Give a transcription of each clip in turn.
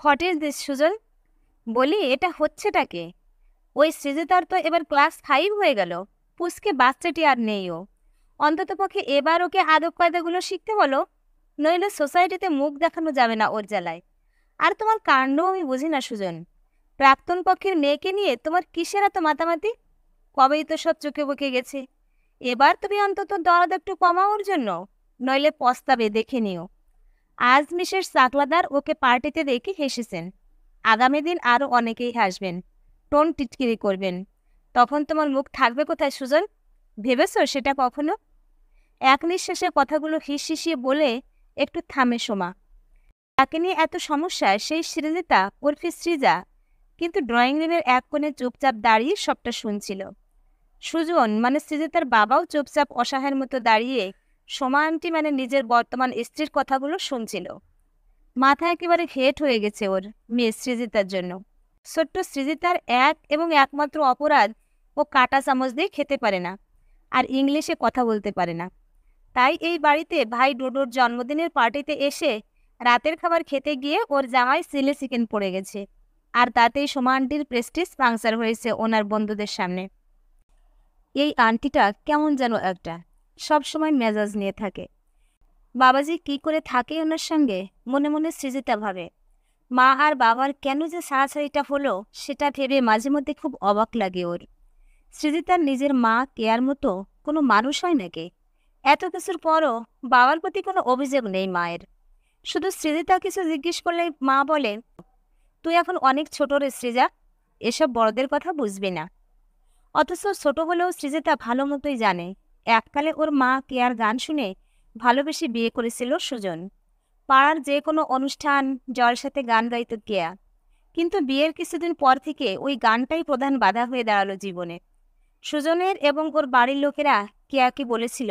What is this Sujan? বলি এটা হচ্ছেটাকে? ওই সৃজিতার তো এবার ক্লাস 5 হয়ে গেল। পুচকে বাচ্চাটি আর নেই ও। অন্ততপক্ষে এবার ওকে আদব কায়দাগুলো শিখতে বলো, নইলে সোসাইটিতে মুখ দেখানো যাবে না ওর জ্বালায়। আর তোমার কাণ্ড আমি বুঝি না সুজন। প্রাক্তন পক্ষের মেয়েকে নিয়ে তোমার কিসের এত মাতামাতি? কবেই তো সব চোখে বুকে গেছে। এবার তুমি অন্তত দরদ একটু কমাও ওর জন্য, নইলে পস্তাবে, দেখে নিও। আজ মিসেস চাকলাদার ওকে পার্টিতে দেখে হেসেছেন। আগামী দিন আরও অনেকেই হাসবেন, টোন টিটকিরি করবেন। তখন তোমার মুখ থাকবে কোথায় সুজন? ভেবেছো সেটা কখনো? এক নিঃশ্বাসে কথাগুলো হিসিয়ে বলে একটু থামে সোমা। তাকে নিয়ে এত সমস্যা সেই সৃজিতা ওরফে সৃজা কিন্তু ড্রয়িং রুমের এক কোণে চুপচাপ দাঁড়িয়ে সবটা শুনছিল। সুজন মানে সৃজিতার বাবাও চুপচাপ অসহায়ের মতো দাঁড়িয়ে সোমা আন্টি মানে নিজের বর্তমান স্ত্রীর কথাগুলো শুনছিল। মাথা একেবারে হেট হয়ে গেছে ওর মেয়ে সৃজিতার জন্য। ছোট্ট সৃজিতার এক এবং একমাত্র অপরাধ, ও কাঁটা চামচ দিয়ে খেতে পারে না আর ইংলিশে কথা বলতে পারে না। তাই এই বাড়িতে ভাই ডোডোর জন্মদিনের পার্টিতে এসে রাতের খাবার খেতে গিয়ে ওর জামাই চিলি চিকেন পড়ে গেছে। আর তাতেই সোমা আন্টির প্রেস্টিজ পাংচার হয়েছে ওনার বন্ধুদের সামনে। এই আন্টিটা কেমন যেন একটা, সব সময় মেজাজ নিয়ে থাকে। বাবাজি কি করে থাকে ওনার সঙ্গে, মনে মনে সৃজিতা ভাবে। মা আর বাবার কেন যে ছাড়াছাড়িটা হলো সেটা ভেবে মাঝে মধ্যে খুব অবাক লাগে ওর। সৃজিতার নিজের মা কেয়ার মতো কোনো মানুষ হয় নাকি? এত কিছুর পরও বাবার প্রতি কোনো অভিযোগ নেই মায়ের। শুধু সৃজিতা কিছু জিজ্ঞেস করলে মা বলে, তুই এখন অনেক ছোট রে সৃজা, এসব বড়দের কথা বুঝবি না। অথচ ছোট হলেও সৃজিতা ভালো মতোই জানে এককালে ওর মা কেয়ার গান শুনে ভালোবেসে বিয়ে করেছিল সুজন। পাড়ার যে কোনো অনুষ্ঠান জলসাতে গান গাইত কেয়া। কিন্তু বিয়ের কিছুদিন পর থেকে ওই গানটাই প্রধান বাধা হয়ে দাঁড়ালো জীবনে। সুজনের এবং ওর বাড়ির লোকেরা কেয়াকে বলেছিল,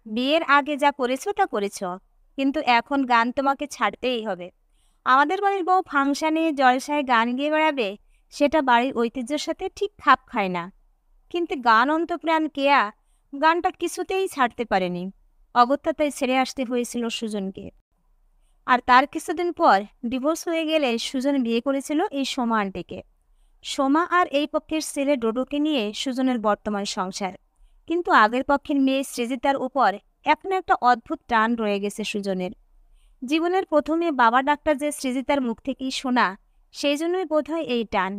বিয়ের আগে যা করেছো তা করেছ, কিন্তু এখন গান তোমাকে ছাড়তেই হবে। আমাদের বাড়ির বউ ফাংশনে জলসায় গান গেয়ে বেড়াবে, সেটা বাড়ির ঐতিহ্যের সাথে ঠিক খাপ খায় না। কিন্তু গান অন্তপ্রাণ কেয়া গানটা কিছুতেই ছাড়তে পারেনি। অগত্যাতাই ছেড়ে আসতে হয়েছিল সুজনকে। আর তার কিছুদিন পর ডিভোর্স হয়ে গেলে সুজন বিয়ে করেছিল এই সোমা আন্টিকে। সোমা আর এই পক্ষের ছেলে ডোডোকে নিয়ে সুজনের বর্তমান সংসার। কিন্তু আগের পক্ষের মেয়ে সৃজিতার উপর এখন একটা অদ্ভুত টান রয়ে গেছে সুজনের। জীবনের প্রথমে বাবা ডাক্তার যে সৃজিতার মুখ থেকেই শোনা, সেই জন্যই বোধহয় এই টান।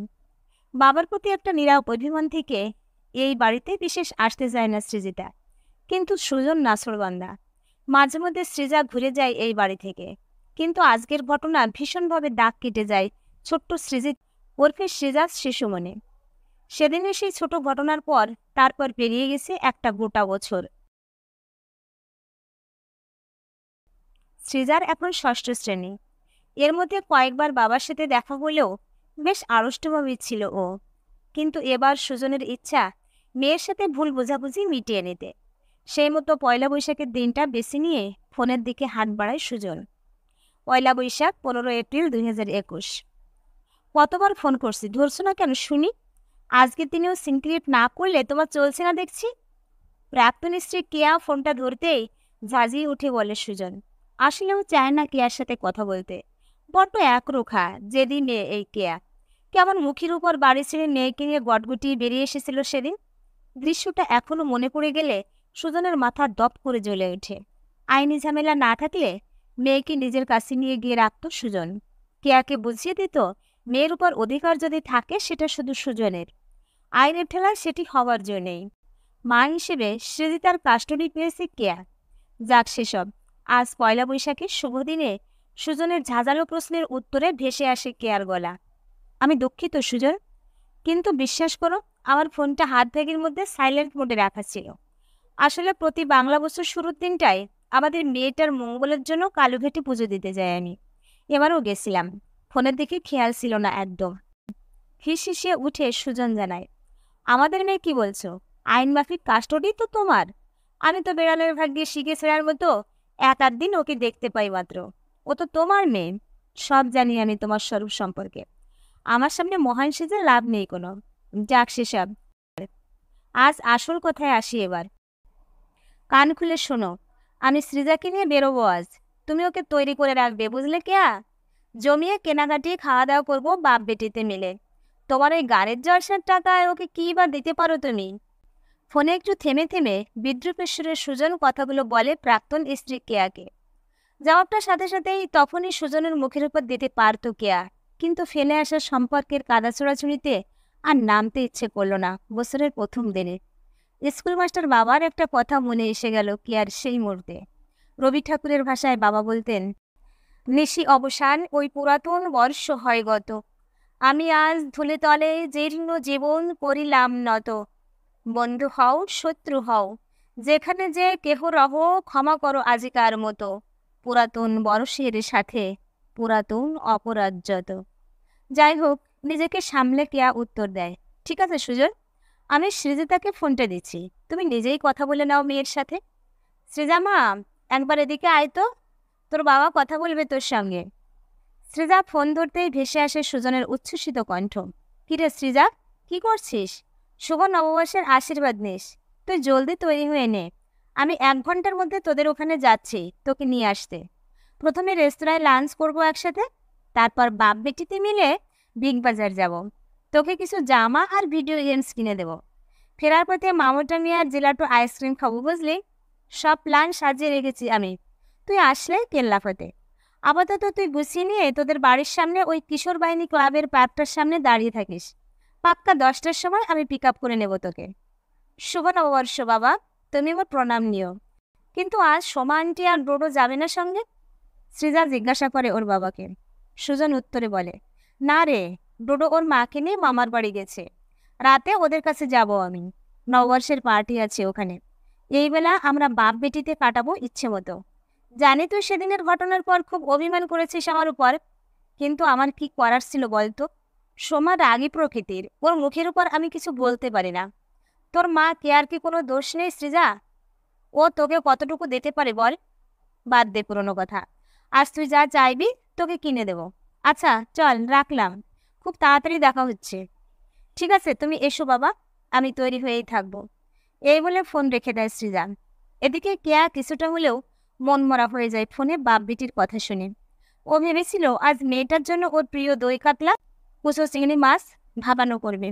বাবার প্রতি একটা নীরব অভিমান থেকে এই বাড়িতে বিশেষ আসতে চায় না সৃজিতা। কিন্তু সুজন নাছোড়বান্দা। মাঝে মধ্যে সৃজা ঘুরে যায় এই বাড়ি থেকে। কিন্তু আজকের ঘটনা ভীষণভাবে দাগ কেটে যায় ছোট্ট সৃজিত ওরফে সৃজার শিশু মনে। সেদিনের সেই ছোট ঘটনার পর তারপর পেরিয়ে গেছে একটা গোটা বছর। সৃজার এখন 6ষ্ঠ শ্রেণী। এর মধ্যে কয়েকবার বাবার সাথে দেখা হলেও বেশ আড়ষ্টভাবেই ছিল ও। কিন্তু এবার সুজনের ইচ্ছা মেয়ের সাথে ভুল বোঝাবুঝি মিটিয়ে নিতে। সেই মতো পয়লা বৈশাখের দিনটা বেছে নিয়ে ফোনের দিকে হাত বাড়ায় সুজন। পয়লা বৈশাখ 15 এপ্রিল 2021। কতবার ফোন করছি, ধরছো না কেন শুনি? আজকের দিনেও সিনক্রিয়েট না করলে তোমার চলছে না দেখছি। প্রাক্তন স্ত্রী কেয়া ফোনটা ধরতেই ঝাঁঝিয়ে উঠে বলে সুজন। আসলেও চায় না কেয়ার সাথে কথা বলতে। বড্ড একরোখা জেদি মেয়ে এই কেয়া। কেমন মুখের উপর বাড়ি ছেড়ে মেয়েকে নিয়ে গটগুটিয়ে বেরিয়ে এসেছিল সেদিন। দৃশ্যটা এখনো মনে পড়ে গেলে সুজনের মাথা দপ করে জ্বলে ওঠে। আইনি ঝামেলা না থাকলে মেয়েকে নিজের কাছে নিয়ে গিয়ে রাখত সুজন। কেয়াকে বুঝিয়ে দিত মেয়ের উপর অধিকার যদি থাকে সেটা শুধু সুজনের। আইনের ঠেলায় সেটি হওয়ার জন্যেই। মা হিসেবে সৃজিতার কাস্টডি পেয়েছে কেয়া। যাক সেসব। আজ পয়লা বৈশাখের শুভ দিনে সুজনের ঝাঁঝালো প্রশ্নের উত্তরে ভেসে আসে কেয়ার গলা। আমি দুঃখিত সুজন, কিন্তু বিশ্বাস করো আমার ফোনটা হাত ব্যাগের মধ্যে সাইলেন্ট মোডে রাখা ছিল। আসলে প্রতি বাংলা বছর শুরুর দিনটায় আমাদের মেয়েটার মঙ্গলের জন্য কালুঘাটে পুজো দিতে যাই আমি। এবারও গেছিলাম, ফোনের দিকে খেয়াল ছিল না একদম। হিসিয়ে উঠে সুজন জানায়, আমাদের মেয়ে কি বলছো? আইন মাফিক কাস্টডি তো তোমার। আমি তো বেড়ালের ভাগ দিয়ে শিখে ছেড়ার মতো 1-8 দিন ওকে দেখতে পাই মাত্র। ও তো তোমার মেয়ে। সব জানি আমি তোমার স্বরূপ সম্পর্কে। আমার সামনে মহান সেজে লাভ নেই কোনো। যাক সেসব। আজ আসল কথায় আসি এবার। কান খুলে শোনো, আমি সৃজাকে নিয়ে বেরোবো আজ। তুমি ওকে তৈরি করে রাখবে, বুঝলে কেয়া? জমিয়ে কেনাকাটি খাওয়া দাওয়া করবো বাপ বেটিতে মিলে। তোমার ওই গাড়ির জলসার টাকায় ওকে কি বা দিতে পারো তুমি? ফোনে একটু থেমে থেমে বিদ্রুপের সুরে সুজন কথাগুলো বলে প্রাক্তন স্ত্রী কেয়াকে। জবাবটার সাথে সাথেই তখনই সুজনের মুখের উপর দিতে পারতো কেয়া, কিন্তু ফেলে আসা সম্পর্কের কাদা ছোড়াছুড়িতে আর নামতে ইচ্ছে করলো না বছরের প্রথম দিনে। স্কুল মাস্টার বাবার একটা কথা মনে এসে গেল কেয়ার সেই মুহূর্তে। রবি ঠাকুরের ভাষায় বাবা বলতেন, নিশি অবসান ওই পুরাতন বর্ষ হয় গত, আমি আজ ধুলে তলে জীর্ণ জীবন করিলাম নত, বন্ধু হও শত্রু হও যেখানে যে কেহ রহ, ক্ষমা করো আজিকার মতো, পুরাতন বর্ষের সাথে পুরাতন অপরাধ যত। যাই হোক, নিজেকে সামলে কেয়া উত্তর দেয়, ঠিক আছে সুজন, আমি সৃজিতাকে ফোনটা দিচ্ছি, তুমি নিজেই কথা বলে নাও মেয়ের সাথে। সৃজা মা, একবার এদিকে আয় তো, তোর বাবা কথা বলবে তোর সঙ্গে। সৃজা ফোন ধরতেই ভেসে আসে সুজনের উচ্ছ্বসিত কণ্ঠ। কিরে সৃজা, কি করছিস? শুভ নববর্ষের আশীর্বাদ নিস। তুই জলদি তৈরি হয়ে নে, আমি 1 ঘন্টার মধ্যে তোদের ওখানে যাচ্ছি তোকে নিয়ে আসতে। প্রথমে রেস্তোরাঁয় লাঞ্চ করবো একসাথে, তারপর বাপ বেটিতে মিলে বিগ বাজার যাব, তোকে কিছু জামা আর ভিডিও গেমস কিনে দেব। ফেরার পথে মামুটা নিয়ে আর জেলাটো আইসক্রিম খাবো, বুঝলি? সব প্ল্যান সাজিয়ে রেখেছি আমি, তুই আসলে কেল্লাফতে। আপাতত তুই গুছিয়ে নিয়ে তোদের বাড়ির সামনে ওই কিশোর বাহিনী ক্লাবের পার্কটার সামনে দাঁড়িয়ে থাকিস। পাক্কা 10টার সময় আমি পিক আপ করে নেব তোকে। শুভ নববর্ষ বাবা, তুমি আমার প্রণাম নিও। কিন্তু আজ সোমা আন্টি আর ডোডো যাবে না সঙ্গে? সৃজা জিজ্ঞাসা করে ওর বাবাকে। সুজন উত্তরে বলে, না রে, ডোডো ওর মাকে নিয়ে মামার বাড়ি গেছে, রাতে ওদের কাছে যাব আমি। নববর্ষের পার্টি আছে ওখানে, এই বেলা আমরা বাপ বেটিতে কাটাবো ইচ্ছে মতো। জানি তুই সেদিনের ঘটনার পর খুব অভিমান করেছিস আমার উপর, কিন্তু আমার কি করার ছিল বলতো? সোমা রাগী প্রকৃতির, ওর মুখের উপর আমি কিছু বলতে পারি না। তোর মা কেয়ার কি কোনো দোষ নেই সৃজা? ও তোকে কতটুকু দিতে পারে বল? বাদ দে পুরোনো কথা, আজ তুই যা চাইবি তোকে কিনে দেব। আচ্ছা চল, রাখলাম, খুব তাড়াতাড়ি দেখা হচ্ছে। ঠিক আছে, তুমি এসো বাবা, আমি তৈরি হয়েই থাকবো। এই বলে ফোন রেখে দেয় সৃজা। এদিকে কেয়া কিছুটা হলেও মনমরা হয়ে যায় ফোনে বাপ বেটির কথা শুনে। ও ভেবেছিল আজ মেয়েটার জন্য ওর প্রিয় দই কাতলা, কুচো চিংড়ি মাছ ভাবানো করবে,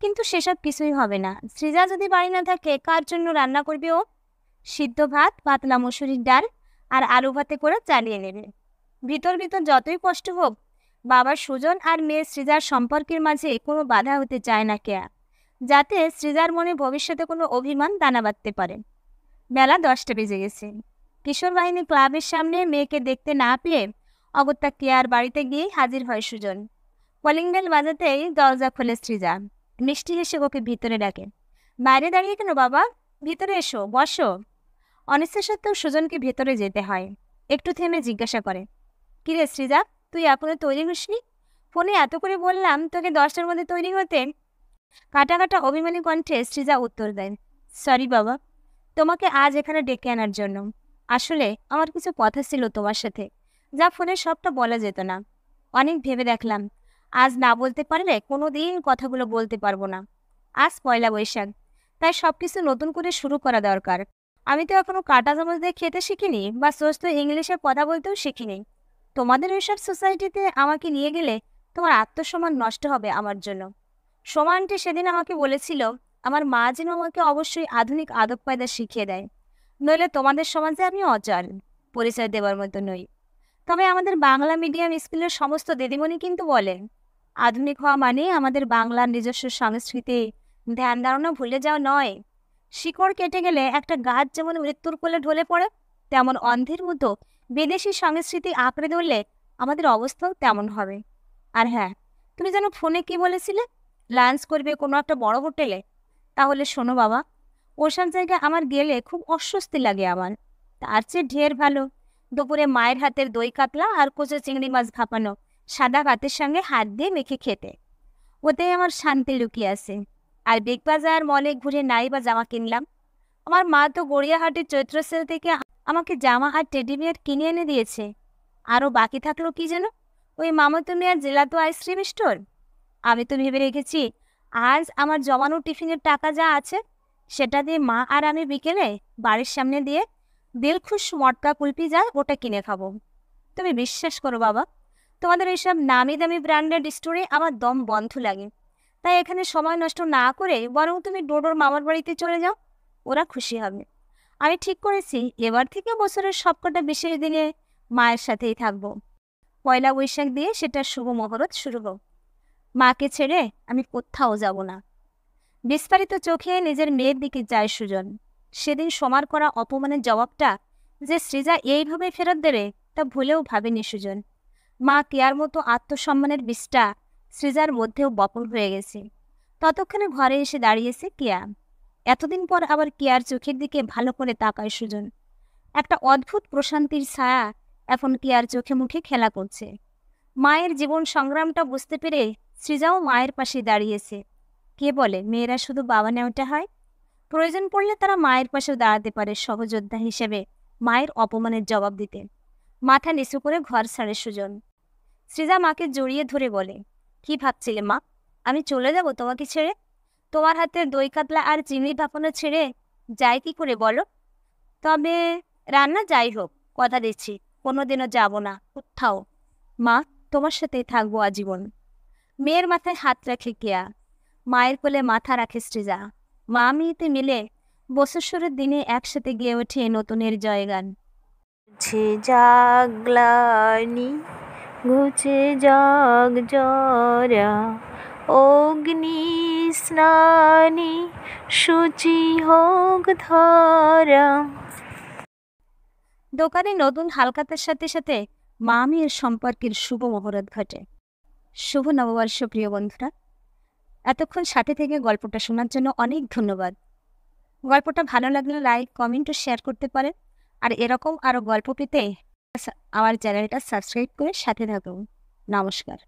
কিন্তু সেসব কিছুই হবে না। সৃজা যদি বাড়ি না থাকে কার জন্য রান্না করবে ও? সিদ্ধ ভাত, পাতলা মসুরির ডাল আর আলু ভাতে করে চালিয়ে নেবে। ভিতর ভিতর যতই কষ্ট হোক, বাবার সুজন আর মেয়ে সৃজার সম্পর্কের মাঝে কোনো বাধা হতে চায় না কেয়া, যাতে সৃজার মনে ভবিষ্যতে কোনো অভিমান দানা বাঁধতে পারে। বেলা 10টা বেজে গেছে। কিশোর বাহিনী ক্লাবের সামনে মেয়েকে দেখতে না পেয়ে অগত্যা কেয়ার বাড়িতে গিয়ে হাজির হয় সুজন। কলিং বেল বাজাতেই দরজা খোলে সৃজা। মিষ্টি হেসে ওকে ভিতরে ডাকে। বাইরে দাঁড়িয়ে কেন বাবা, ভিতরে এসো, বসো। অনিচ্ছা সত্ত্বেও সুজনকে ভেতরে যেতে হয়। একটু থেমে জিজ্ঞাসা করে, কিরে সৃজা, তুই এখনো তৈরি হসনি? ফোনে এত করে বললাম তোকে 10টার মধ্যে তৈরি হতে। কাটা কাটা অভিমানী কণ্ঠে সৃজা উত্তর দেয়, সরি বাবা, তোমাকে আজ এখানে ডেকে আনার জন্য। আসলে আমার কিছু কথা ছিল তোমার সাথে, যা ফোনে সবটা বলা যেত না। অনেক ভেবে দেখলাম আজ না বলতে পারলে কোনো দিন কথাগুলো বলতে পারবো না। আজ পয়লা বৈশাখ, তাই সবকিছু নতুন করে শুরু করা দরকার। আমি তো এখনো কাঁটা চামচ দিয়ে খেতে শিখিনি বা স্বস্ত ইংলিশে কথা বলতেও শিখিনি। তোমাদের ওইসব সোসাইটিতে আমাকে নিয়ে গেলে তোমার আত্মসম্মান নষ্ট হবে আমার জন্য। সোমা আন্টি সেদিন আমাকে বলেছিল আমার মা যেন আমাকে অবশ্যই আধুনিক আদব কায়দা শিখিয়ে দেয়, নইলে তোমাদের সমাজে আমি অচল, পরিচয় দেওয়ার মতো নই। তবে আমাদের বাংলা মিডিয়াম স্কুলের সমস্ত দিদিমণি কিন্তু বলেন, আধুনিক হওয়া মানে আমাদের বাংলার নিজস্ব সংস্কৃতি ধ্যান ধারণা ভুলে যাওয়া নয়। শিকড় কেটে গেলে একটা গাছ যেমন মৃত্যুর কোলে ঢলে পড়ে, তেমন অন্ধের মতো বিদেশি সংস্কৃতি আঁকড়ে ধরলে আমাদের অবস্থাও তেমন হবে। আর হ্যাঁ, তুমি যেন ফোনে কি বলেছিলে, লাঞ্চ করবে কোনো একটা বড় হোটেলে? তাহলে শোনো বাবা, ওসব জায়গায় আমার গেলে খুব অস্বস্তি লাগে আমার। তার চেয়ে ঢের ভালো দুপুরে মায়ের হাতের দই কাতলা আর কচু চিংড়ি মাছ ভাপানো সাদা ভাতের সঙ্গে হাত দিয়ে মেখে খেতে, ওতেই আমার শান্তি লুকিয়ে আছে। আর বিগ বাজার মলে ঘুরে নাই বা জামা কিনলাম, আমার মা তো গড়িয়াহাটের চৈত্র সেল থেকে আমাকে জামা আর টেডি বিয়ার কিনে এনে দিয়েছে। আরও বাকি থাকলো কি যেন, ওই মামাতো মিয়ার জেলাতো আইসক্রিম স্টোর। আমি তো ভেবে রেখেছি আজ আমার জমানো টিফিনের টাকা যা আছে সেটা দিয়ে মা আর আমি বিকেলে বাড়ির সামনে দিয়ে দিলখুশ মটকা কুলপি যায় ওটা কিনে খাবো। তুমি বিশ্বাস করো বাবা, তোমাদের এইসব নামি দামি ব্র্যান্ডেড স্টোরে আমার দম বন্ধ লাগে। তাই এখানে সময় নষ্ট না করে বরং তুমি ডোডোর মামার বাড়িতে চলে যাও, ওরা খুশি হবে। আমি ঠিক করেছি এবার থেকে বছরের সবকটা বিশেষ দিনে মায়ের সাথেই থাকবো। পয়লা বৈশাখ দিয়ে সেটা শুভ মুহূর্ত শুরু হোক। মাকে ছেড়ে আমি কোথাও যাব না। বিস্ফারিত চোখে নিজের মেয়ের দিকে যায় সুজন। সেদিন সোমার করা অপমানের জবাবটা যে সৃজা এইভাবে ফেরত দেবে তা ভুলেও ভাবেনি সুজন। মা কেয়ার মতো আত্মসম্মানের বীজটা সৃজার মধ্যেও বপন হয়ে গেছে। ততক্ষণে ঘরে এসে দাঁড়িয়েছে কেয়া। এতদিন পর আবার কেয়ার চোখের দিকে ভালো করে তাকায় সুজন। একটা অদ্ভুত প্রশান্তির ছায়া এখন কেয়ার চোখে মুখে খেলা করছে। মায়ের জীবন সংগ্রামটা বুঝতে পেরে সৃজাও মায়ের পাশে দাঁড়িয়েছে। কে বলে মেয়েরা শুধু বাবা নেওয়াটা হয়? প্রয়োজন পড়লে তারা মায়ের পাশেও দাঁড়াতে পারে সহযোদ্ধা হিসেবে, মায়ের অপমানের জবাব দিতে। মাথা নিচু করে ঘর ছাড়ে সুজন। সৃজা মাকে জড়িয়ে ধরে বলে, কি ভাবছিলে মা, আমি চলে যাব তোমাকে ছেড়ে? তোমার হাতে দই কাতলা আর চিংড়ি ভাপানো ছেড়ে যাই কি করে বলো? তবে রান্না যাই হোক, কথা দিচ্ছি কোনোদিনও যাব না কোথাও। মা, তোমার সাথেই থাকবো আজীবন। মেয়ের মাথায় হাত রাখে কেয়া। মায়ের কোলে মাথা রাখে সৃজা। মা মেয়েতে মিলে বছরের দিনে একসাথে গিয়ে ওঠে নতুনের জয়গান। ঘুচে যাক গ্লানি, ঘুচে যাক জরা, অগ্নি স্নানি শুচি হোক ধরা। দোকানে নতুন হালখাতার সাথে সাথে মা মেয়ের সম্পর্কের শুভ মুহূর্ত ঘটে। শুভ নববর্ষ প্রিয় বন্ধুরা। এতক্ষণ সাথে থেকে গল্পটা শোনার জন্য অনেক ধন্যবাদ। গল্পটা ভালো লাগলে লাইক, কমেন্ট ও শেয়ার করতে পারেন। আর এরকম আরও গল্প পেতে আমার চ্যানেলটা সাবস্ক্রাইব করে সাথে থাকুন। নমস্কার।